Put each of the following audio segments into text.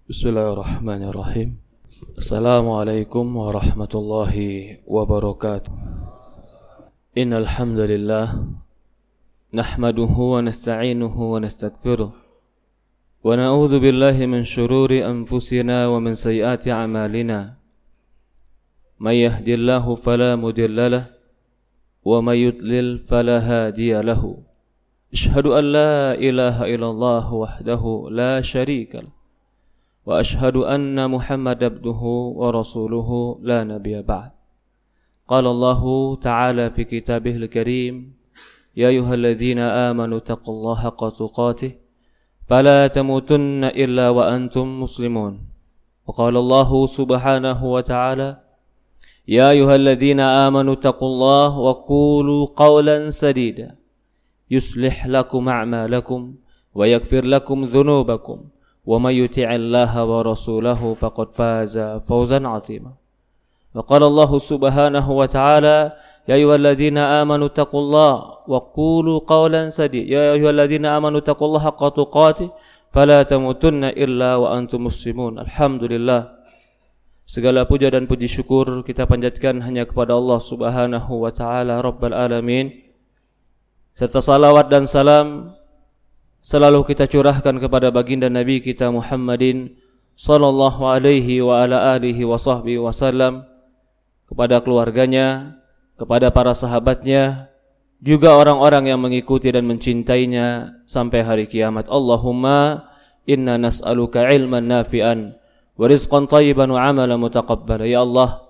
Bismillahirrahmanirrahim. Assalamualaikum warahmatullahi wabarakatuh. Innal hamdalillah nahmaduhu wa nasta'inuhu wa nastaghfiruh wa na'udzu billahi min shururi anfusina wa min sayyiati a'malina. May yahdihillahu fala mudilla lahu wa may yudlil fala hadiya lahu. Asyhadu an la ilaha illallah wahdahu la syarika lahu wa ashhadu anna Muhammad abduhu wa rasuluhu la nabiyya ba'd. Qala Allah ta'ala fi kitabihil karim, ya ayyuhalladzina amanu taqullaha haqqa tuqatih fala tamutunna illa wa antum muslimun. Wa qala Allah subhanahu wa ta'ala, ya ayyuhalladzina amanu taqullaha wa qulu qawlan sadida yuslih lakum a'malakum wa yaghfir lakum dhunubakum wa may yuti'illaha wa rasulahu faqad faza fawzan 'azima. Wa qala Allah subhanahu wa ta'ala, ya ayyuhalladzina amanu taqullaha wa qulu qawlan sadida ya ayyuhalladzina amanu taqullaha haqqa tuqatih fala tamutunna illa wa antum muslimun. Alhamdulillah, segala puja dan puji syukur kita panjatkan hanya kepada Allah subhanahu wa ta'ala Rabbal alamin, serta salawat dan salam selalu kita curahkan kepada baginda Nabi kita Muhammadin sallallahu alaihi wa ala alihi wa sahbihi wasallam, kepada keluarganya, kepada para sahabatnya, juga orang-orang yang mengikuti dan mencintainya sampai hari kiamat. Allahumma inna nas'aluka ilman nafi'an wa rizqan thayyiban wa amalan mutaqabbala. Ya Allah,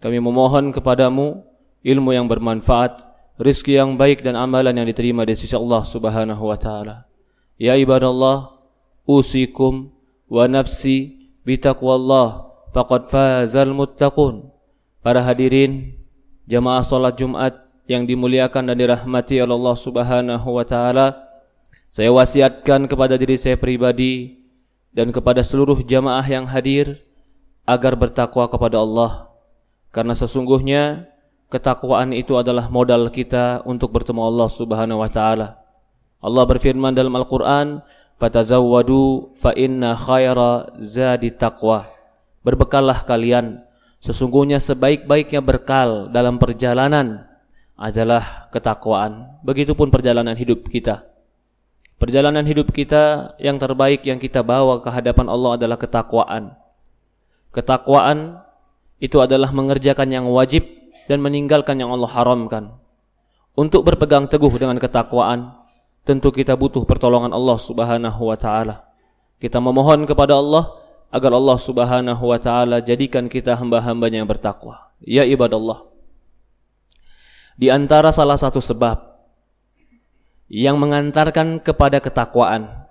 kami memohon kepadamu ilmu yang bermanfaat, rizki yang baik dan amalan yang diterima di sisi Allah subhanahu wa ta'ala. Ya ibadallah, usikum wa nafsi bitaqwallah faqad fazal muttaqun. Para hadirin jamaah salat Jumat yang dimuliakan dan dirahmati oleh Allah subhanahu wa ta'ala, saya wasiatkan kepada diri saya pribadi dan kepada seluruh jamaah yang hadir agar bertakwa kepada Allah, karena sesungguhnya ketakwaan itu adalah modal kita untuk bertemu Allah subhanahu wa ta'ala. Allah berfirman dalam Al-Quran, fatazawwadu fa inna khaira zadi taqwa. Berbekallah kalian, sesungguhnya sebaik-baiknya bekal dalam perjalanan adalah ketakwaan. Begitupun perjalanan hidup kita. Perjalanan hidup kita yang terbaik yang kita bawa ke hadapan Allah adalah ketakwaan. Ketakwaan itu adalah mengerjakan yang wajib dan meninggalkan yang Allah haramkan. Untuk berpegang teguh dengan ketakwaan, tentu kita butuh pertolongan Allah subhanahu wa ta'ala. Kita memohon kepada Allah agar Allah subhanahu wa ta'ala jadikan kita hamba-hambanya yang bertakwa. Ya ibadallah, di antara salah satu sebab yang mengantarkan kepada ketakwaan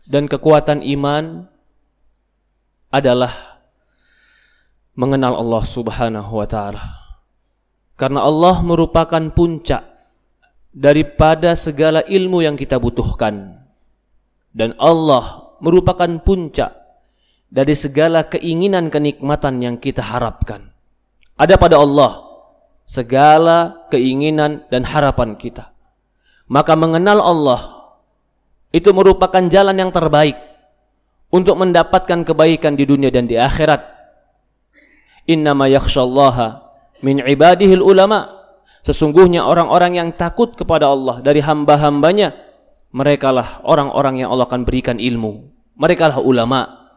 dan kekuatan iman adalah mengenal Allah subhanahu wa ta'ala. Karena Allah merupakan puncak daripada segala ilmu yang kita butuhkan, dan Allah merupakan puncak dari segala keinginan kenikmatan yang kita harapkan. Ada pada Allah segala keinginan dan harapan kita. Maka mengenal Allah itu merupakan jalan yang terbaik untuk mendapatkan kebaikan di dunia dan di akhirat. Innama yakhshallaha min ibadihil ulama. Sesungguhnya orang-orang yang takut kepada Allah dari hamba-hambanya, merekalah orang-orang yang Allah akan berikan ilmu. Merekalah ulama.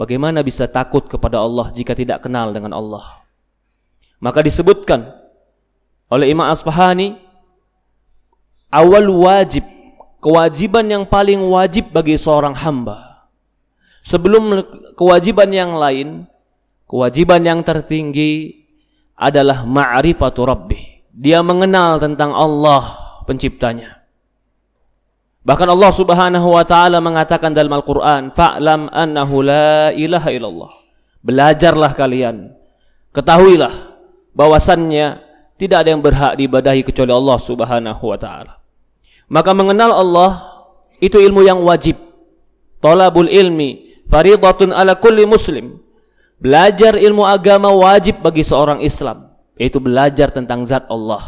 Bagaimana bisa takut kepada Allah jika tidak kenal dengan Allah? Maka disebutkan oleh Imam Asfahani, awal wajib, kewajiban yang paling wajib bagi seorang hamba, sebelum kewajiban yang lain, kewajiban yang tertinggi adalah ma'rifatu rabbih. Dia mengenal tentang Allah penciptanya. Bahkan Allah subhanahu wa ta'ala mengatakan dalam Al-Quran, fa'lam annahu la ilaha illallah. Belajarlah kalian, ketahuilah bahwasannya tidak ada yang berhak diibadahi kecuali Allah subhanahu wa ta'ala. Maka mengenal Allah itu ilmu yang wajib. Talabul ilmi faridatun ala kulli muslim. Belajar ilmu agama wajib bagi seorang Islam, yaitu belajar tentang zat Allah,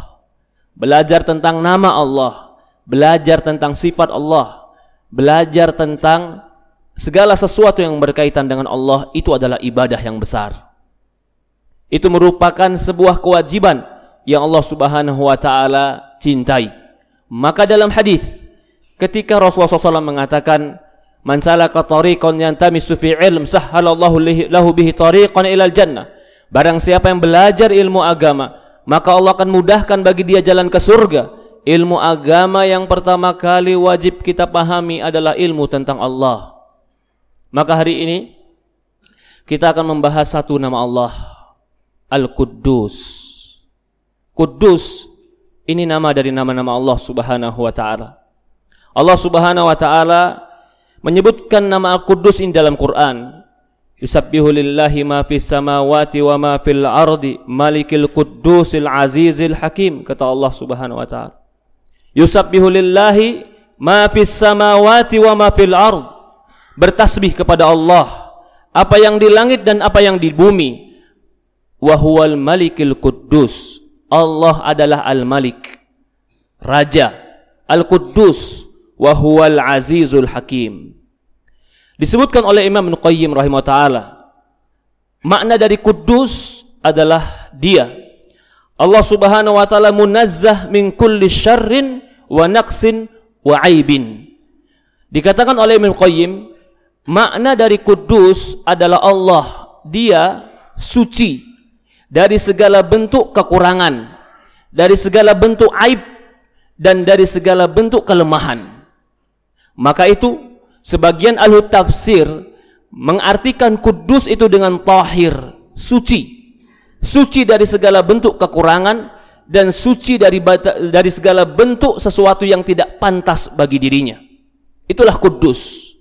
belajar tentang nama Allah, belajar tentang sifat Allah, belajar tentang segala sesuatu yang berkaitan dengan Allah itu adalah ibadah yang besar. Itu merupakan sebuah kewajiban yang Allah Subhanahu wa taala cintai. Maka dalam hadis ketika Rasulullah SAW mengatakan, "Man salaka tariqan yantamisu fi ilm sahhalallahu lahu bihi tariqan ilal jannah." Barang siapa yang belajar ilmu agama, maka Allah akan mudahkan bagi dia jalan ke surga. Ilmu agama yang pertama kali wajib kita pahami adalah ilmu tentang Allah. Maka hari ini kita akan membahas satu nama Allah, Al-Quddus. Quddus ini nama dari nama-nama Allah Subhanahu wa taala. Allah Subhanahu wa taala menyebutkan nama Al-Quddus ini dalam Quran. Yusabbihu lillahi ma fis samawati wa ma fil ardi malikil quddusil azizil hakim, kata Allah Subhanahu wa taala. Yusabbihu lillahi ma fis samawati wa ma fil ard. Bertasbih kepada Allah apa yang di langit dan apa yang di bumi. Wa huwal malikil quddus. Allah adalah Al-Malik, Raja, Al-Quddus, wa huwal azizul hakim. Disebutkan oleh Imam Ibnu Qayyim rahimahullah taala, makna dari Quddus adalah dia, Allah Subhanahu wa taala munazzah min kulli syarrin wa naqsin wa aibin. Dikatakan oleh Ibnu Qayyim, makna dari Quddus adalah Allah, dia suci dari segala bentuk kekurangan, dari segala bentuk aib, dan dari segala bentuk kelemahan. Maka itu sebagian ahli tafsir mengartikan Quddus itu dengan tahir, suci. Suci dari segala bentuk kekurangan dan suci dari segala bentuk sesuatu yang tidak pantas bagi dirinya. Itulah Quddus.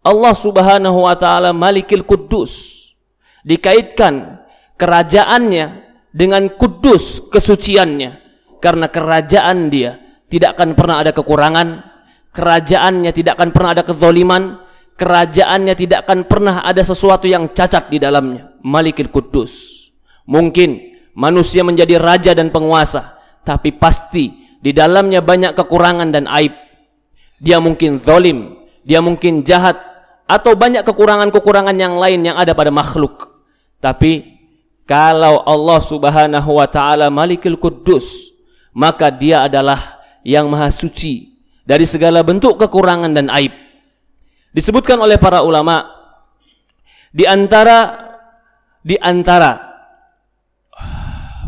Allah Subhanahu wa taala Malikil Quddus. Dikaitkan kerajaannya dengan kudus, kesuciannya, karena kerajaan dia tidak akan pernah ada kekurangan, kerajaannya tidak akan pernah ada kezaliman, kerajaannya tidak akan pernah ada sesuatu yang cacat di dalamnya. Malikil Quddus. Mungkin manusia menjadi raja dan penguasa, tapi pasti di dalamnya banyak kekurangan dan aib. Dia mungkin zalim, dia mungkin jahat, atau banyak kekurangan-kekurangan yang lain yang ada pada makhluk. Tapi kalau Allah Subhanahu wa taala Malikul Quddus, maka dia adalah yang maha suci dari segala bentuk kekurangan dan aib. Disebutkan oleh para ulama, di antara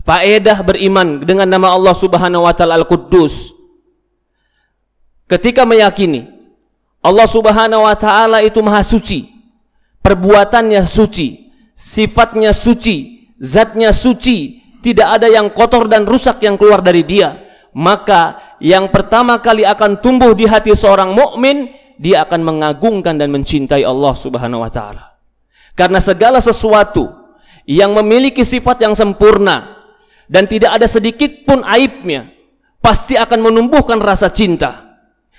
faedah beriman dengan nama Allah Subhanahu wa taala Al-Quddus, ketika meyakini Allah Subhanahu wa taala itu maha suci, perbuatannya suci, sifatnya suci, zatnya suci, tidak ada yang kotor dan rusak yang keluar dari dia, maka yang pertama kali akan tumbuh di hati seorang mukmin, dia akan mengagungkan dan mencintai Allah Subhanahu wa taala. Karena segala sesuatu yang memiliki sifat yang sempurna dan tidak ada sedikit pun aibnya, pasti akan menumbuhkan rasa cinta.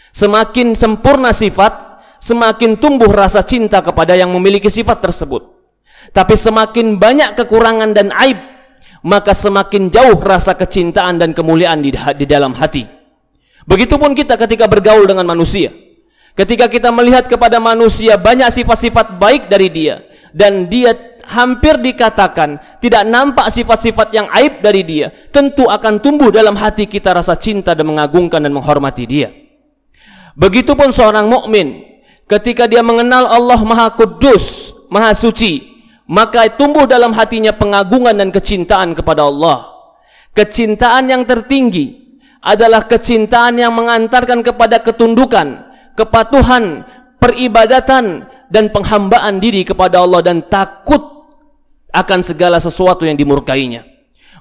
Semakin sempurna sifat, semakin tumbuh rasa cinta kepada yang memiliki sifat tersebut. Tapi semakin banyak kekurangan dan aib, maka semakin jauh rasa kecintaan dan kemuliaan di dalam hati. Begitupun kita ketika bergaul dengan manusia. Ketika kita melihat kepada manusia banyak sifat-sifat baik dari dia, dan dia hampir dikatakan tidak nampak sifat-sifat yang aib dari dia, tentu akan tumbuh dalam hati kita rasa cinta dan mengagungkan dan menghormati dia. Begitupun seorang mukmin, ketika dia mengenal Allah Maha Kudus, Maha Suci, maka tumbuh dalam hatinya pengagungan dan kecintaan kepada Allah. Kecintaan yang tertinggi adalah kecintaan yang mengantarkan kepada ketundukan, kepatuhan, peribadatan, dan penghambaan diri kepada Allah, dan takut akan segala sesuatu yang dimurkainya.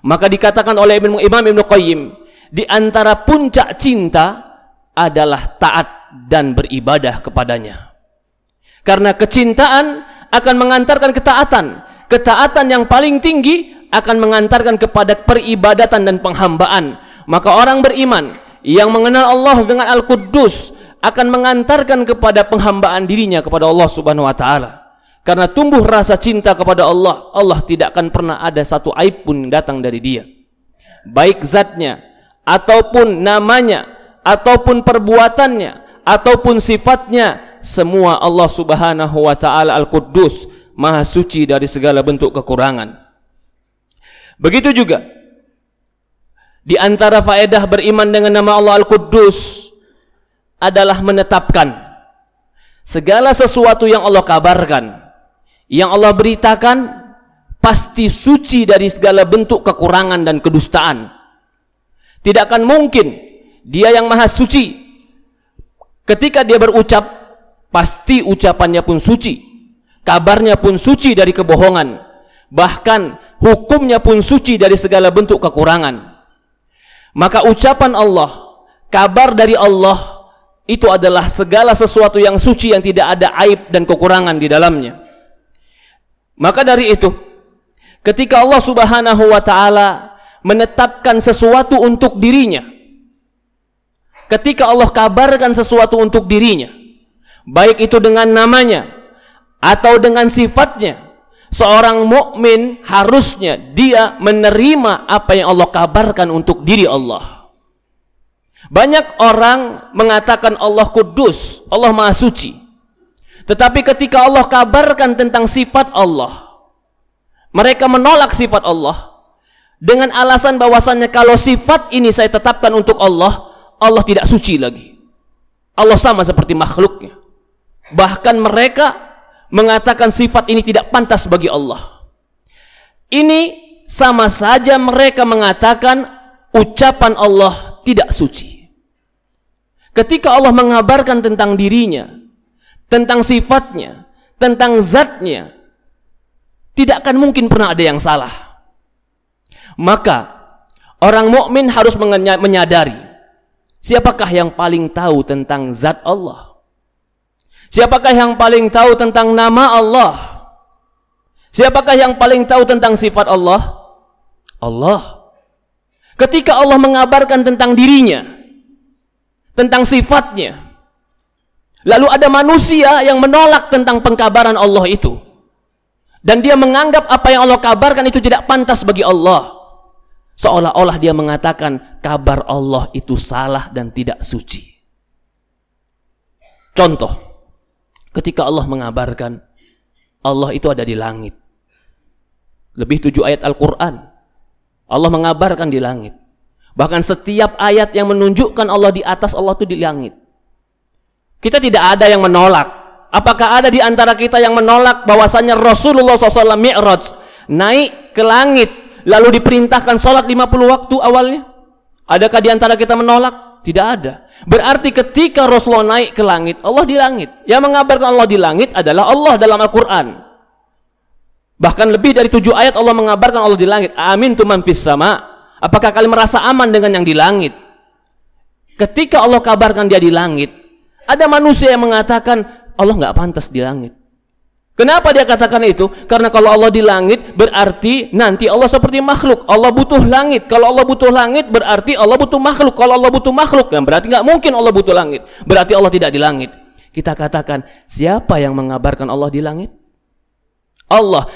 Maka dikatakan oleh Imam Ibnu Qayyim, di antara puncak cinta adalah taat dan beribadah kepadanya. Karena kecintaan akan mengantarkan ketaatan. Ketaatan yang paling tinggi akan mengantarkan kepada peribadatan dan penghambaan. Maka orang beriman yang mengenal Allah dengan Al-Quddus akan mengantarkan kepada penghambaan dirinya kepada Allah Subhanahu wa taala. Karena tumbuh rasa cinta kepada Allah, Allah tidak akan pernah ada satu aib pun datang dari dia. Baik zatnya, ataupun namanya, ataupun perbuatannya, ataupun sifatnya, semua Allah Subhanahu wa taala Al-Quddus, Maha suci dari segala bentuk kekurangan. Begitu juga di antara faedah beriman dengan nama Allah Al-Quddus adalah menetapkan segala sesuatu yang Allah kabarkan, yang Allah beritakan pasti suci dari segala bentuk kekurangan dan kedustaan. Tidak akan mungkin Dia yang Maha suci, ketika Dia berucap, pasti ucapannya pun suci, kabarnya pun suci dari kebohongan, bahkan hukumnya pun suci dari segala bentuk kekurangan. Maka ucapan Allah, kabar dari Allah, itu adalah segala sesuatu yang suci, yang tidak ada aib dan kekurangan di dalamnya. Maka dari itu, ketika Allah Subhanahu wa taala menetapkan sesuatu untuk dirinya, ketika Allah kabarkan sesuatu untuk dirinya, baik itu dengan namanya atau dengan sifatnya, seorang mukmin harusnya dia menerima apa yang Allah kabarkan untuk diri Allah. Banyak orang mengatakan Allah Kudus, Allah Maha Suci, tetapi ketika Allah kabarkan tentang sifat Allah, mereka menolak sifat Allah dengan alasan bahwasannya kalau sifat ini saya tetapkan untuk Allah, Allah tidak suci lagi, Allah sama seperti makhluknya. Bahkan mereka mengatakan sifat ini tidak pantas bagi Allah. Ini sama saja mereka mengatakan ucapan Allah tidak suci. Ketika Allah mengabarkan tentang dirinya, tentang sifatnya, tentang zatnya, tidak akan mungkin pernah ada yang salah. Maka orang mukmin harus menyadari, siapakah yang paling tahu tentang zat Allah? Siapakah yang paling tahu tentang nama Allah? Siapakah yang paling tahu tentang sifat Allah? Allah. Ketika Allah mengabarkan tentang dirinya, tentang sifatnya, lalu ada manusia yang menolak tentang pengkabaran Allah itu, dan dia menganggap apa yang Allah kabarkan itu tidak pantas bagi Allah, seolah-olah dia mengatakan kabar Allah itu salah dan tidak suci. Contoh, ketika Allah mengabarkan Allah itu ada di langit, lebih 7 ayat Al-Quran Allah mengabarkan di langit. Bahkan setiap ayat yang menunjukkan Allah di atas, Allah itu di langit. Kita tidak ada yang menolak. Apakah ada di antara kita yang menolak bahwasannya Rasulullah SAW Mi'raj, naik ke langit, lalu diperintahkan sholat 50 waktu awalnya? Adakah di antara kita menolak? Tidak ada. Berarti ketika Rasulullah naik ke langit, Allah di langit. Yang mengabarkan Allah di langit adalah Allah dalam Al-Quran. Bahkan lebih dari 7 ayat Allah mengabarkan Allah di langit. Amin tu man fis sama. Apakah kalian merasa aman dengan yang di langit? Ketika Allah kabarkan dia di langit, ada manusia yang mengatakan Allah nggak pantas di langit. Kenapa dia katakan itu? Karena kalau Allah di langit berarti nanti Allah seperti makhluk. Allah butuh langit. Kalau Allah butuh langit berarti Allah butuh makhluk. Kalau Allah butuh makhluk, kan berarti nggak mungkin Allah butuh langit. Berarti Allah tidak di langit. Kita katakan, siapa yang mengabarkan Allah di langit? Allah.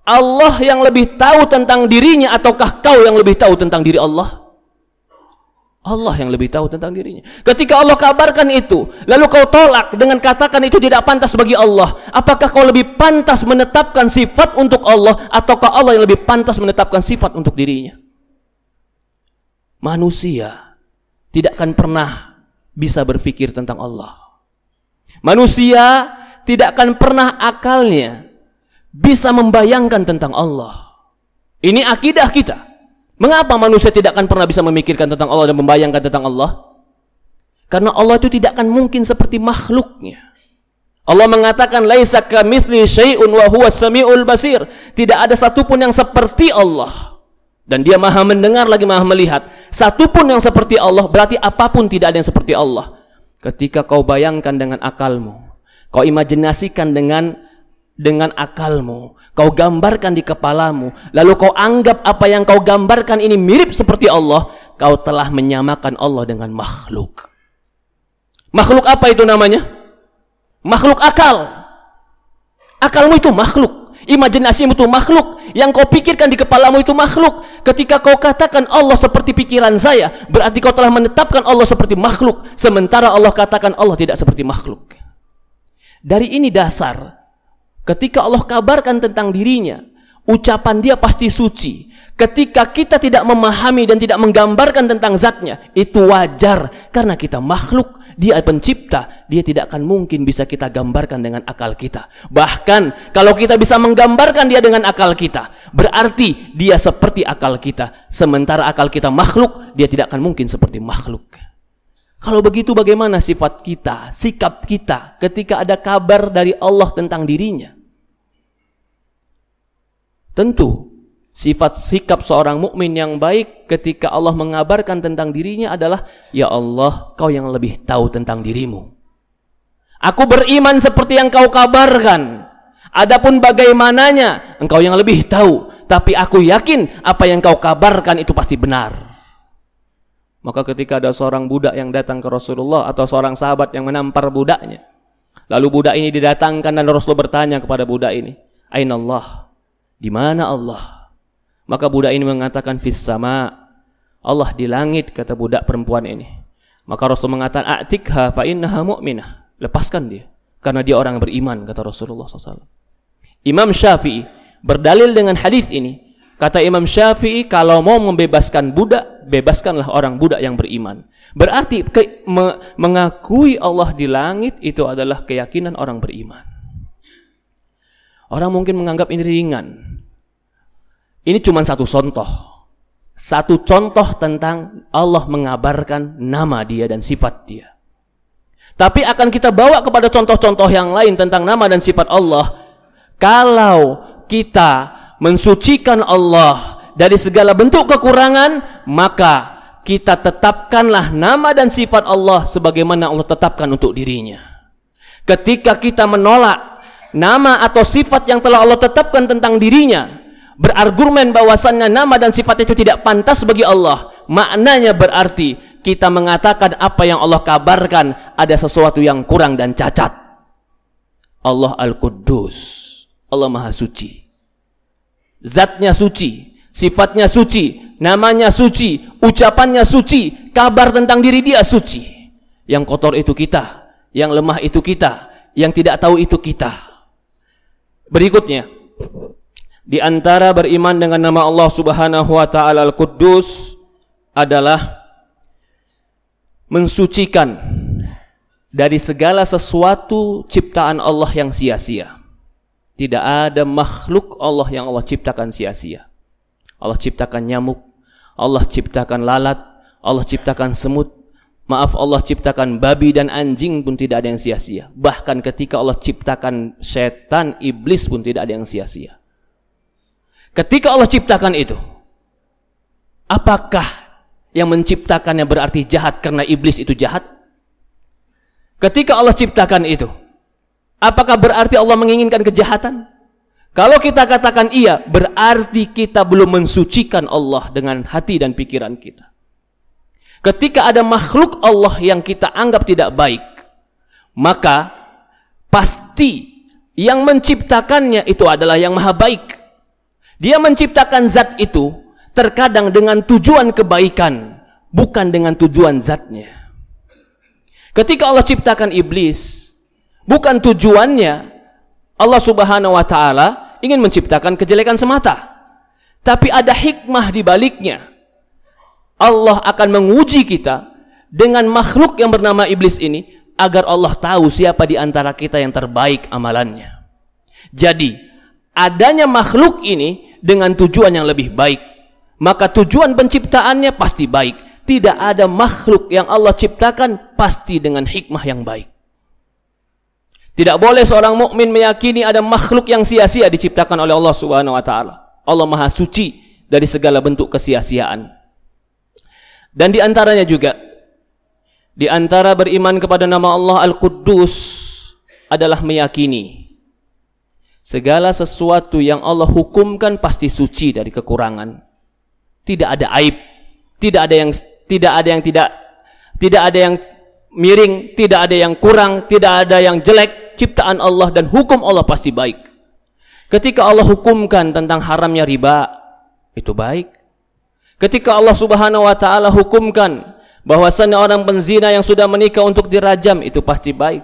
Allah yang lebih tahu tentang dirinya, ataukah kau yang lebih tahu tentang diri Allah? Allah yang lebih tahu tentang dirinya. Ketika Allah kabarkan itu, lalu kau tolak dengan katakan itu tidak pantas bagi Allah, apakah kau lebih pantas menetapkan sifat untuk Allah, ataukah Allah yang lebih pantas menetapkan sifat untuk dirinya? Manusia tidak akan pernah bisa berpikir tentang Allah. Manusia tidak akan pernah akalnya bisa membayangkan tentang Allah. Ini akidah kita. Mengapa manusia tidak akan pernah bisa memikirkan tentang Allah dan membayangkan tentang Allah? Karena Allah itu tidak akan mungkin seperti makhluknya. Allah mengatakan laisa kamitsli syai'un wa huwas samiul basir. Tidak ada satupun yang seperti Allah, dan dia maha mendengar lagi maha melihat. Satupun yang seperti Allah berarti apapun tidak ada yang seperti Allah. Ketika kau bayangkan dengan akalmu, kau imajinasikan dengan akalmu, kau gambarkan di kepalamu, lalu kau anggap apa yang kau gambarkan ini mirip seperti Allah, kau telah menyamakan Allah dengan makhluk. Makhluk apa itu namanya? Makhluk akal. Akalmu itu makhluk, imajinasimu itu makhluk, yang kau pikirkan di kepalamu itu makhluk. Ketika kau katakan Allah seperti pikiran saya, berarti kau telah menetapkan Allah seperti makhluk, sementara Allah katakan Allah tidak seperti makhluk. Dari ini dasar, ketika Allah kabarkan tentang dirinya, ucapan dia pasti suci. Ketika kita tidak memahami dan tidak menggambarkan tentang zatnya, itu wajar. Karena kita makhluk, dia pencipta, dia tidak akan mungkin bisa kita gambarkan dengan akal kita. Bahkan, kalau kita bisa menggambarkan dia dengan akal kita, berarti dia seperti akal kita. Sementara akal kita makhluk, dia tidak akan mungkin seperti makhluk. Kalau begitu bagaimana sifat kita, sikap kita ketika ada kabar dari Allah tentang dirinya? Tentu sifat sikap seorang mukmin yang baik ketika Allah mengabarkan tentang dirinya adalah, ya Allah, Kau yang lebih tahu tentang dirimu. Aku beriman seperti yang Kau kabarkan. Adapun bagaimananya, Engkau yang lebih tahu. Tapi aku yakin apa yang Kau kabarkan itu pasti benar. Maka ketika ada seorang budak yang datang ke Rasulullah atau seorang sahabat yang menampar budaknya, lalu budak ini didatangkan dan Rasulullah bertanya kepada budak ini, Aina Allah? Di mana Allah? Maka budak ini mengatakan fis sama. Allah di langit, kata budak perempuan ini. Maka Rasul mengatakan a'tikha fa innaha mu'minah. Lepaskan dia karena dia orang beriman, kata Rasulullah SAW. Imam Syafi'i berdalil dengan hadis ini. Kata Imam Syafi'i, kalau mau membebaskan budak, bebaskanlah orang budak yang beriman. Berarti mengakui Allah di langit itu adalah keyakinan orang beriman. Orang mungkin menganggap ini ringan. Ini cuma satu contoh. Satu contoh tentang Allah mengabarkan nama dia dan sifat dia. Tapi akan kita bawa kepada contoh-contoh yang lain tentang nama dan sifat Allah. Kalau kita mensucikan Allah dari segala bentuk kekurangan, maka kita tetapkanlah nama dan sifat Allah sebagaimana Allah tetapkan untuk dirinya. Ketika kita menolak nama atau sifat yang telah Allah tetapkan tentang dirinya, berargumen bahwasannya nama dan sifat itu tidak pantas bagi Allah, maknanya berarti kita mengatakan apa yang Allah kabarkan ada sesuatu yang kurang dan cacat. Allah Al-Quddus, Allah Maha Suci. Zatnya suci, sifatnya suci, namanya suci, ucapannya suci, kabar tentang diri dia suci. Yang kotor itu kita, yang lemah itu kita, yang tidak tahu itu kita. Berikutnya, di antara beriman dengan nama Allah Subhanahu wa taala Al-Quddus adalah mensucikan dari segala sesuatu ciptaan Allah yang sia-sia. Tidak ada makhluk Allah yang Allah ciptakan sia-sia. Allah ciptakan nyamuk, Allah ciptakan lalat, Allah ciptakan semut. Maaf, Allah ciptakan babi dan anjing pun tidak ada yang sia-sia. Bahkan ketika Allah ciptakan setan, iblis pun tidak ada yang sia-sia. Ketika Allah ciptakan itu, apakah yang menciptakannya berarti jahat karena iblis itu jahat? Ketika Allah ciptakan itu, apakah berarti Allah menginginkan kejahatan? Kalau kita katakan iya, berarti kita belum mensucikan Allah dengan hati dan pikiran kita. Ketika ada makhluk Allah yang kita anggap tidak baik, maka pasti yang menciptakannya itu adalah yang maha baik. Dia menciptakan zat itu terkadang dengan tujuan kebaikan, bukan dengan tujuan zatnya. Ketika Allah ciptakan iblis, bukan tujuannya Allah Subhanahu wa taala ingin menciptakan kejelekan semata, tapi ada hikmah di baliknya. Allah akan menguji kita dengan makhluk yang bernama iblis ini agar Allah tahu siapa di antara kita yang terbaik amalannya. Jadi, adanya makhluk ini dengan tujuan yang lebih baik, maka tujuan penciptaannya pasti baik. Tidak ada makhluk yang Allah ciptakan pasti dengan hikmah yang baik. Tidak boleh seorang mukmin meyakini ada makhluk yang sia-sia diciptakan oleh Allah Subhanahu wa taala. Allah Maha Suci dari segala bentuk kesia-siaan. Dan di antaranya juga, di antara beriman kepada nama Allah Al-Quddus adalah meyakini segala sesuatu yang Allah hukumkan pasti suci dari kekurangan. Tidak ada aib, tidak ada yang miring, tidak ada yang kurang, tidak ada yang jelek. Ciptaan Allah dan hukum Allah pasti baik. Ketika Allah hukumkan tentang haramnya riba, itu baik. Ketika Allah Subhanahu wa taala hukumkan bahwasannya orang penzina yang sudah menikah untuk dirajam, itu pasti baik.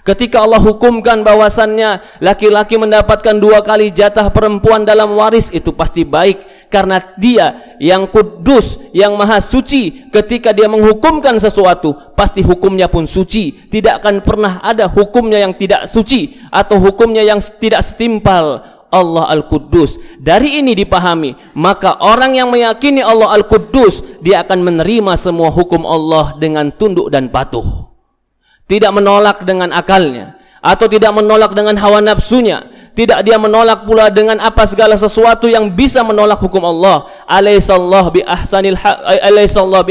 Ketika Allah hukumkan bahwasannya laki-laki mendapatkan 2 kali jatah perempuan dalam waris, itu pasti baik, karena dia yang kudus, yang maha suci. Ketika dia menghukumkan sesuatu, pasti hukumnya pun suci. Tidak akan pernah ada hukumnya yang tidak suci atau hukumnya yang tidak setimpal. Allah Al-Quddus. Dari ini dipahami, maka orang yang meyakini Allah Al-Quddus, dia akan menerima semua hukum Allah dengan tunduk dan patuh. Tidak menolak dengan akalnya, atau tidak menolak dengan hawa nafsunya. Tidak dia menolak pula dengan apa segala sesuatu yang bisa menolak hukum Allah. Alaihissallahu bi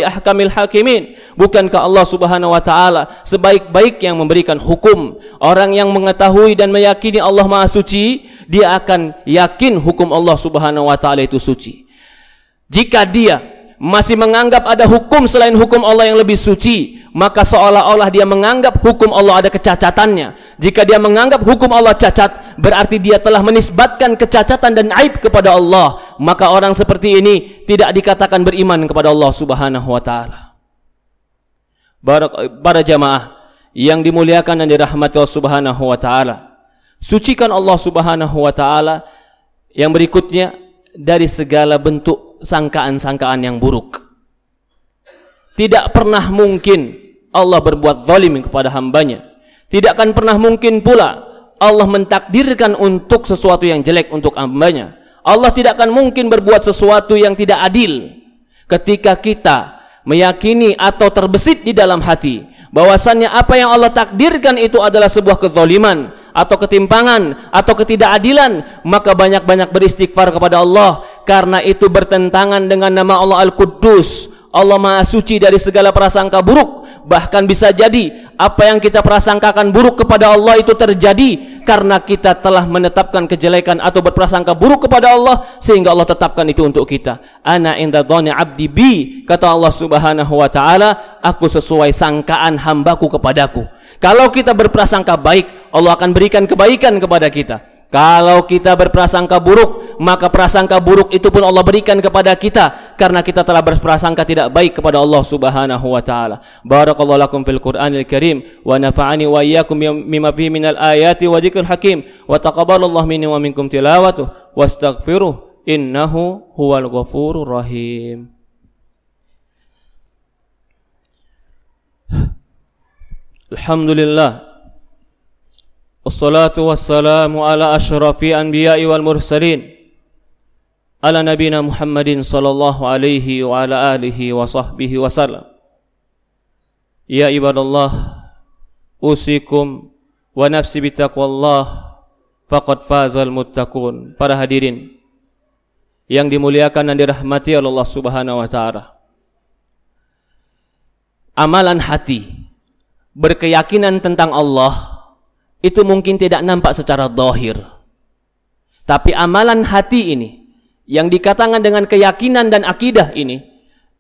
ahkamil hakimin. Bukankah Allah Subhanahu wa taala sebaik-baik yang memberikan hukum? Orang yang mengetahui dan meyakini Allah Maha Suci, dia akan yakin hukum Allah Subhanahu wa taala itu suci. Jika dia masih menganggap ada hukum selain hukum Allah yang lebih suci, maka seolah-olah dia menganggap hukum Allah ada kecacatannya. Jika dia menganggap hukum Allah cacat, berarti dia telah menisbatkan kecacatan dan aib kepada Allah. Maka orang seperti ini tidak dikatakan beriman kepada Allah Subhanahu wa taala. Para jamaah yang dimuliakan dan dirahmati Allah Subhanahu wa taala, sucikan Allah Subhanahu wa taala yang berikutnya dari segala bentuk sangkaan-sangkaan yang buruk. Tidak pernah mungkin Allah berbuat zalim kepada hambanya. Tidak akan pernah mungkin pula Allah mentakdirkan untuk sesuatu yang jelek untuk hambanya. Allah tidak akan mungkin berbuat sesuatu yang tidak adil. Ketika kita meyakini atau terbesit di dalam hati bahwasannya apa yang Allah takdirkan itu adalah sebuah kezaliman atau ketimpangan atau ketidakadilan, maka banyak-banyak beristighfar kepada Allah, karena itu bertentangan dengan nama Allah Al-Quddus. Allah Maha Suci dari segala prasangka buruk. Bahkan bisa jadi apa yang kita prasangkakan buruk kepada Allah itu terjadi karena kita telah menetapkan kejelekan atau berprasangka buruk kepada Allah, sehingga Allah tetapkan itu untuk kita. Ana inda dhani abdi bi, kata Allah Subhanahu wa taala, aku sesuai sangkaan hambaku kepadaku. Kalau kita berprasangka baik, Allah akan berikan kebaikan kepada kita. Kalau kita berprasangka buruk, maka prasangka buruk itu pun Allah berikan kepada kita, karena kita telah berprasangka tidak baik kepada Allah Subhanahu wa taala. Barakallahu lakum fil Qur'anil Karim wa nafa'ani wa iyyakum mimma fihi minal ayati wa dzikril hakim wa taqabbalallahu minni wa minkum tilawatuh wastaghfiruh innahu huwal ghafurur rahim. Alhamdulillah, wassalatu wassalamu ala asyrafil anbiya'i wal mursalin, ala nabina Muhammadin sallallahu alaihi wa ala alihi wa sahbihi wa sallam. Ya ibadallah, usikum wa nafsi bitaqwallah, faqad fazal muttaqun. Para hadirin yang dimuliakan dan dirahmati Allah Subhanahu wa taala, amalan hati berkeyakinan tentang Allah itu mungkin tidak nampak secara zahir, tapi amalan hati ini yang dikatakan dengan keyakinan dan akidah ini,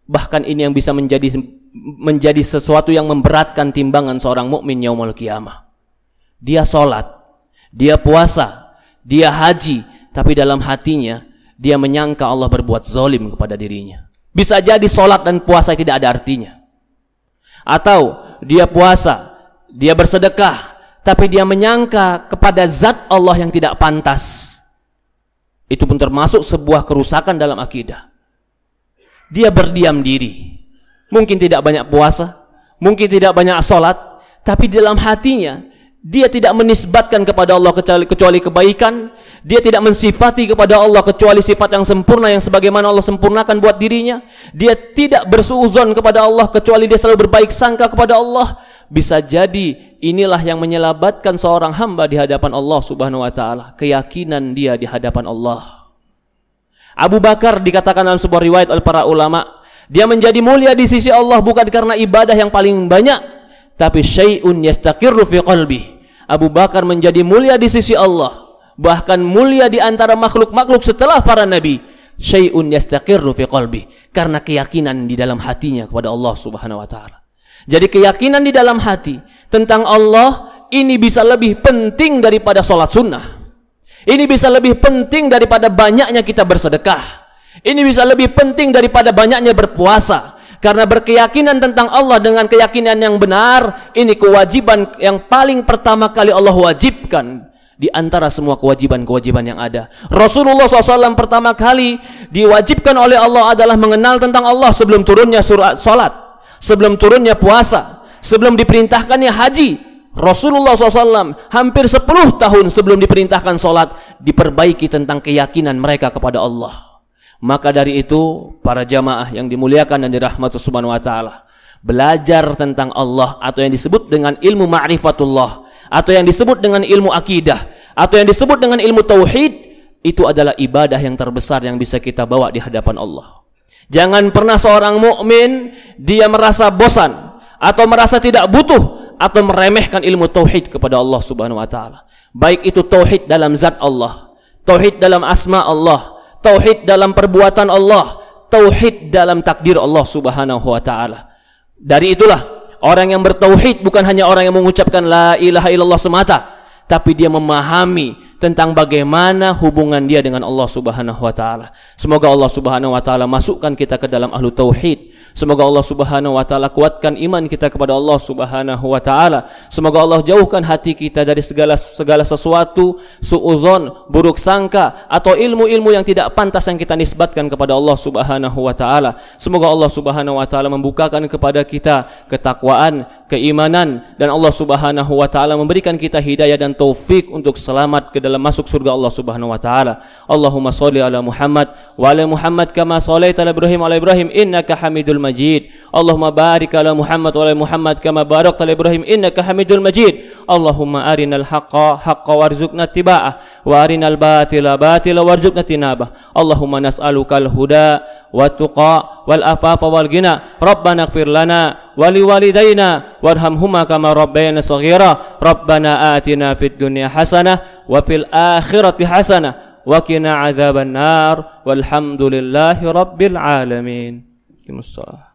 bahkan ini yang bisa menjadi sesuatu yang memberatkan timbangan seorang mukmin yaumul qiyamah. Dia sholat, dia puasa, dia haji, tapi dalam hatinya dia menyangka Allah berbuat zalim kepada dirinya. Bisa jadi sholat dan puasa tidak ada artinya. Atau dia puasa, dia bersedekah, tapi dia menyangka kepada zat Allah yang tidak pantas. Itu pun termasuk sebuah kerusakan dalam akidah. Dia berdiam diri, mungkin tidak banyak puasa, mungkin tidak banyak sholat, tapi dalam hatinya dia tidak menisbatkan kepada Allah kecuali kebaikan. Dia tidak mensifati kepada Allah kecuali sifat yang sempurna yang sebagaimana Allah sempurnakan buat dirinya. Dia tidak bersuuzon kepada Allah kecuali dia selalu berbaik sangka kepada Allah. Bisa jadi inilah yang menyelamatkan seorang hamba di hadapan Allah Subhanahu wa taala, keyakinan dia di hadapan Allah. Abu Bakar dikatakan dalam sebuah riwayat oleh para ulama, dia menjadi mulia di sisi Allah bukan karena ibadah yang paling banyak, tapi syai'un yastaqirru fi qalbi. Abu Bakar menjadi mulia di sisi Allah, bahkan mulia di antara makhluk-makhluk setelah para nabi. Syai'un yastaqirru fi qalbi, karena keyakinan di dalam hatinya kepada Allah Subhanahu wa taala. Jadi keyakinan di dalam hati tentang Allah ini bisa lebih penting daripada sholat sunnah. Ini bisa lebih penting daripada banyaknya kita bersedekah. Ini bisa lebih penting daripada banyaknya berpuasa. Karena berkeyakinan tentang Allah dengan keyakinan yang benar, ini kewajiban yang paling pertama kali Allah wajibkan di antara semua kewajiban-kewajiban yang ada. Rasulullah SAW pertama kali diwajibkan oleh Allah adalah mengenal tentang Allah sebelum turunnya salat, sebelum turunnya puasa, sebelum diperintahkannya haji. Rasulullah SAW hampir 10 tahun sebelum diperintahkan salat diperbaiki tentang keyakinan mereka kepada Allah. Maka dari itu para jamaah yang dimuliakan dan dirahmati Subhanahu wa taala, belajar tentang Allah atau yang disebut dengan ilmu ma'rifatullah, atau yang disebut dengan ilmu akidah, atau yang disebut dengan ilmu tauhid, itu adalah ibadah yang terbesar yang bisa kita bawa di hadapan Allah. Jangan pernah seorang mukmin dia merasa bosan atau merasa tidak butuh atau meremehkan ilmu tauhid kepada Allah Subhanahu wa taala. Baik itu tauhid dalam zat Allah, tauhid dalam asma Allah, tauhid dalam perbuatan Allah, tauhid dalam takdir Allah Subhanahu wa taala. Dari itulah orang yang bertauhid bukan hanya orang yang mengucapkan la ilaha illallah semata, tapi dia memahami tentang bagaimana hubungan dia dengan Allah Subhanahu wa taala. Semoga Allah Subhanahu wa taala masukkan kita ke dalam ahlu tauhid. Semoga Allah Subhanahu wa taala kuatkan iman kita kepada Allah Subhanahu wa taala. Semoga Allah jauhkan hati kita dari segala sesuatu suudzon, buruk sangka atau ilmu-ilmu yang tidak pantas yang kita nisbatkan kepada Allah Subhanahu wa taala. Semoga Allah Subhanahu wa taala membukakan kepada kita ketakwaan, keimanan, dan Allah Subhanahu wa taala memberikan kita hidayah dan taufik untuk selamat ke dalam masuk surga Allah Subhanahu wa taala. Allahumma shalli ala Muhammad wa ala Muhammad kama shallaita ala Ibrahim innaka Hamidul Majid. Allahumma barik ala Muhammad wa ala Muhammad kama barakta ala Ibrahim innaka Hamidul Majid. Allahumma arinal haqqa haqqan warzuqna ittiba'ah wa arinal batila batila warzuqna tinabah. Allahumma nas'alukal huda wat tuqa wal afafa wal ghina. Rabbana ighfir lana wa liwalidayna warhamhuma kama rabbayana shaghira. Rabbana atina fid dunya hasanah wa fil akhirati hasanah wa qina adzaban nar walhamdulillahi rabbil alamin. Assalamualaikum.